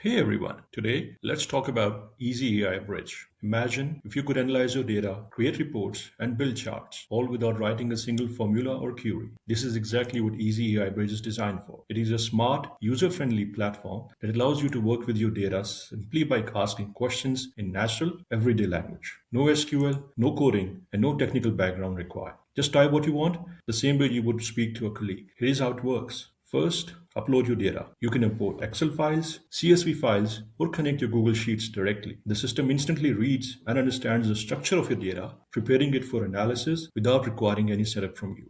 Hey everyone, today let's talk about EasyAIBridge. Imagine if you could analyze your data, create reports, and build charts, all without writing a single formula or query. This is exactly what EasyAIBridge is designed for. It is a smart, user-friendly platform that allows you to work with your data simply by asking questions in natural, everyday language. No SQL, no coding, and no technical background required. Just type what you want, the same way you would speak to a colleague. Here's how it works. First, upload your data. You can import Excel files, CSV files, or connect your Google Sheets directly. The system instantly reads and understands the structure of your data, preparing it for analysis without requiring any setup from you.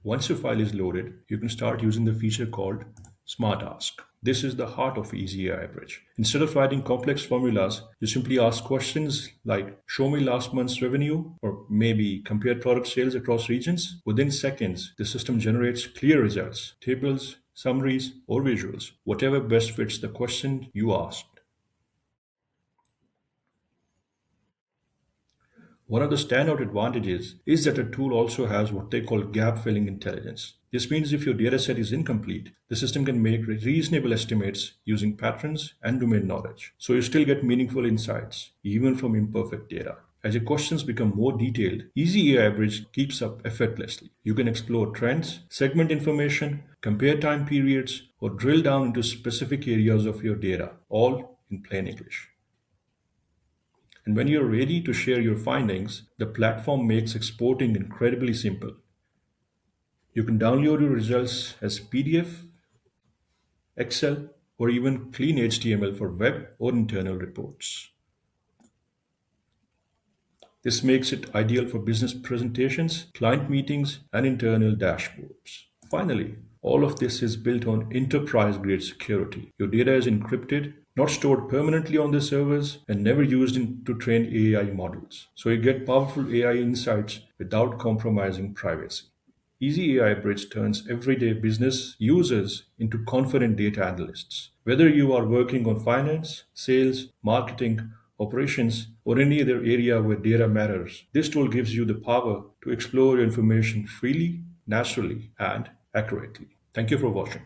Once your file is loaded, you can start using the feature called Smart Ask. This is the heart of Easy AI Bridge. Instead of writing complex formulas, you simply ask questions like show me last month's revenue or maybe compare product sales across regions. Within seconds, the system generates clear results, tables, summaries, or visuals, whatever best fits the question you asked. One of the standout advantages is that the tool also has what they call gap filling intelligence. This means if your dataset is incomplete, the system can make reasonable estimates using patterns and domain knowledge. So you still get meaningful insights, even from imperfect data. As your questions become more detailed, Easy AI Bridge keeps up effortlessly. You can explore trends, segment information, compare time periods, or drill down into specific areas of your data, all in plain English. And when you're ready to share your findings, the platform makes exporting incredibly simple. You can download your results as PDF, Excel, or even clean HTML for web or internal reports. This makes it ideal for business presentations, client meetings, and internal dashboards. Finally, all of this is built on enterprise grade security. Your data is encrypted, not stored permanently on the servers, and never used to train AI models. So you get powerful AI insights without compromising privacy. Easy AI Bridge turns everyday business users into confident data analysts. Whether you are working on finance, sales, marketing, operations, or any other area where data matters, this tool gives you the power to explore your information freely, naturally, and accurately. Thank you for watching.